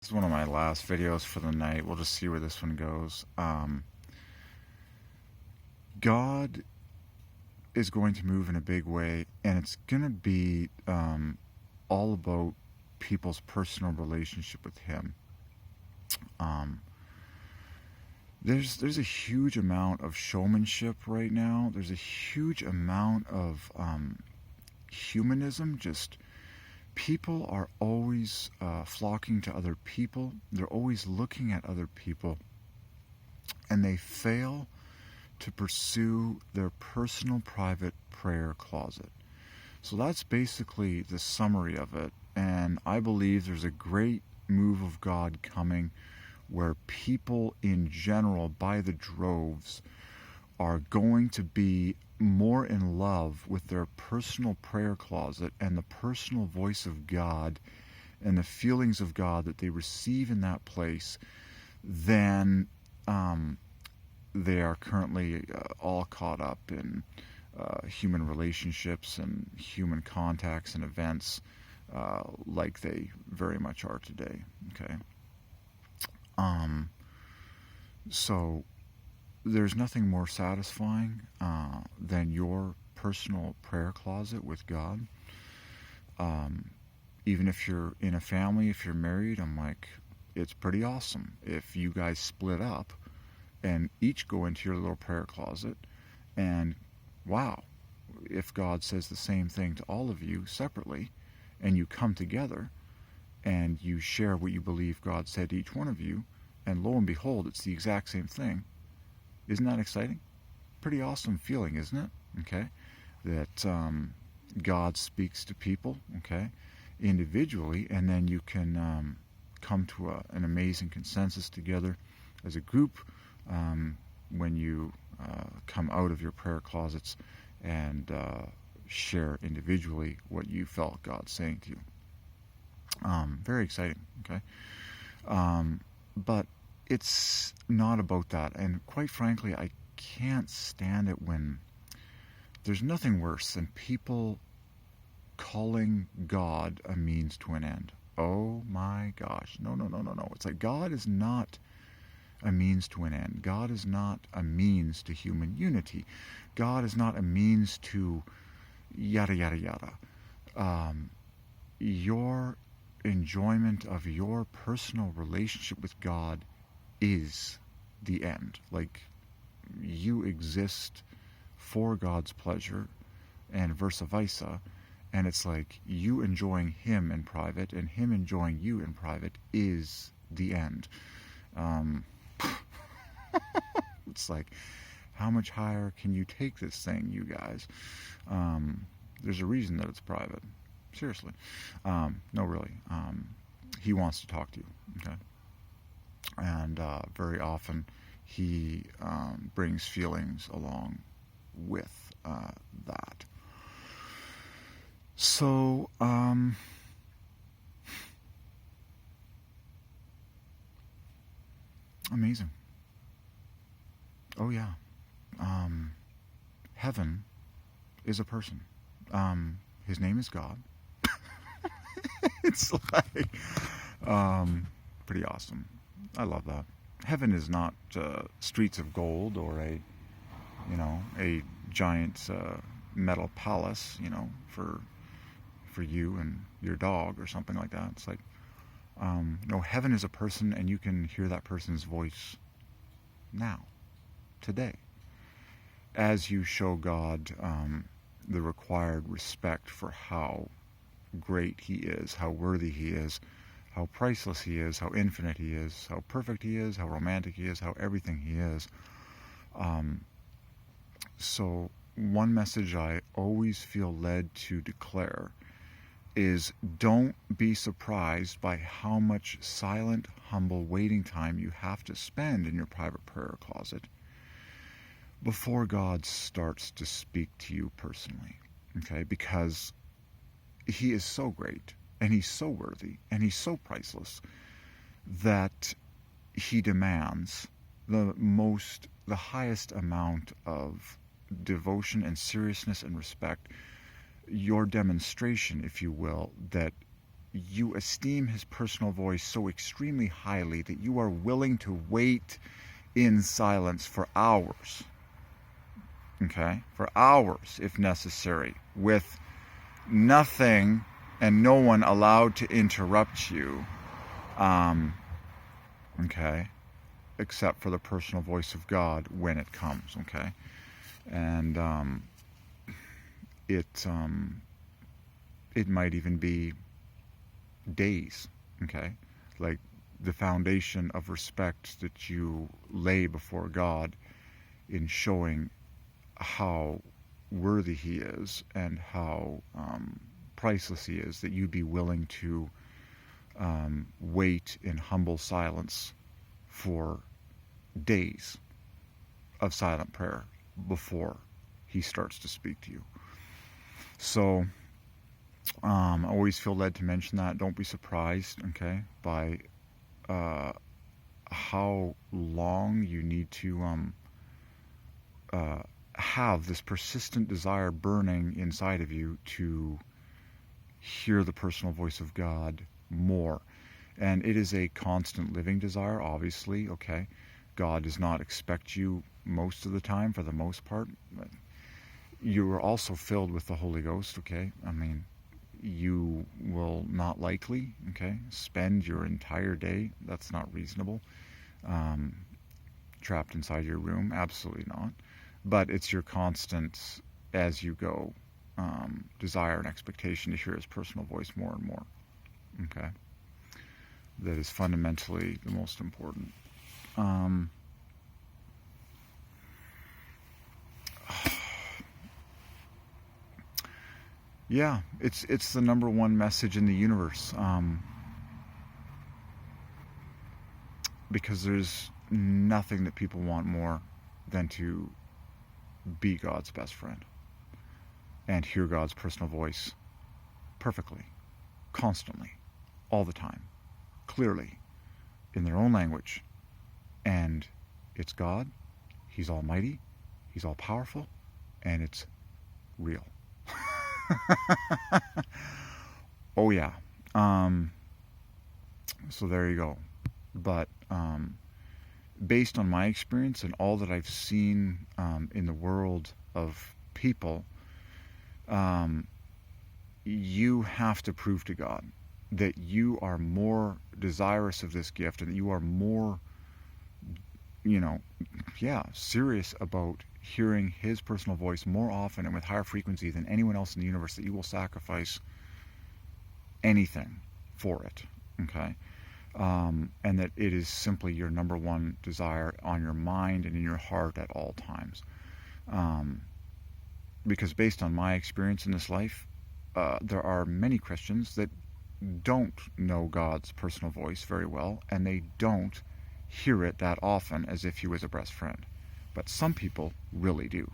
This is one of my last videos for the night. We'll just see where this one goes. God is going to move in a big way, and it's going to be all about people's personal relationship with Him. There's a huge amount of showmanship right now. There's a huge amount of humanism. Just people are always flocking to other people. They're always looking at other people, and they fail to pursue their personal private prayer closet. So that's basically the summary of it, and I believe there's a great move of God coming where people in general, by the droves, are going to be more in love with their personal prayer closet and the personal voice of God and the feelings of God that they receive in that place than they are currently all caught up in human relationships and human contacts and events like they very much are today. Okay. So there's nothing more satisfying than your personal prayer closet with God. Even if you're in a family, if you're married, I'm like, it's pretty awesome if you guys split up and each go into your little prayer closet, and wow, if God says the same thing to all of you separately, and you come together and you share what you believe God said to each one of you, and lo and behold, it's the exact same thing. Isn't that exciting? Pretty awesome feeling, isn't it? Okay, that God speaks to people, okay, individually, and then you can come to an amazing consensus together as a group when you come out of your prayer closets and share individually what you felt God saying to you. Very exciting, okay? But it's not about that, and quite frankly, I can't stand it when there's nothing worse than people calling God a means to an end. Oh my gosh, no. It's like God is not a means to an end. God is not a means to human unity. God is not a means to yada yada yada. Your enjoyment of your personal relationship with God is the end. Like, you exist for God's pleasure and vice versa, and it's like you enjoying Him in private and Him enjoying you in private is the end. It's like, how much higher can you take this thing, you guys? There's a reason that it's private. Seriously. No, really. He wants to talk to you, okay? And very often he brings feelings along with that. So, amazing. Oh yeah. Heaven is a person. His name is God. It's like pretty awesome. I love that. Heaven is not streets of gold or a giant metal palace, for you and your dog or something like that. It's like, no, heaven is a person, and you can hear that person's voice now, today, as you show God the required respect for how great He is, how worthy He is, how priceless He is, how infinite He is, how perfect He is, how romantic He is, how everything He is. So one message I always feel led to declare is, don't be surprised by how much silent, humble waiting time you have to spend in your private prayer closet before God starts to speak to you personally, okay? Because He is so great, and He's so worthy, and He's so priceless that He demands the highest amount of devotion and seriousness and respect, your demonstration, if you will, that you esteem his personal voice so extremely highly that you are willing to wait in silence for hours, okay, for hours if necessary, with nothing and no one allowed to interrupt you, okay, except for the personal voice of God when it comes, okay? And it might even be days, okay? Like the foundation of respect that you lay before God in showing how worthy he is and how priceless he is, that you be willing to wait in humble silence for days of silent prayer before he starts to speak to you. So I always feel led to mention that. Don't be surprised, okay, by how long you need to have this persistent desire burning inside of you to hear the personal voice of God more. And it is a constant living desire, obviously, okay? God does not expect you most of the time, for the most part. You are also filled with the Holy Ghost, okay? I mean, you will not likely, okay, spend your entire day, that's not reasonable, trapped inside your room, absolutely not. But it's your constant, as you go, desire and expectation to hear his personal voice more and more, okay? That is fundamentally the most important. Yeah, it's the number one message in the universe, because there's nothing that people want more than to be God's best friend and hear God's personal voice perfectly, constantly, all the time, clearly, in their own language. And it's God, he's almighty, he's all powerful, and it's real. Oh yeah. So there you go. But based on my experience and all that I've seen in the world of people, you have to prove to God that you are more desirous of this gift and that you are more, serious about hearing his personal voice more often and with higher frequency than anyone else in the universe, that you will sacrifice anything for it, okay? And that it is simply your number one desire on your mind and in your heart at all times. Because based on my experience in this life, there are many Christians that don't know God's personal voice very well, and they don't hear it that often as if he was a best friend. But some people really do.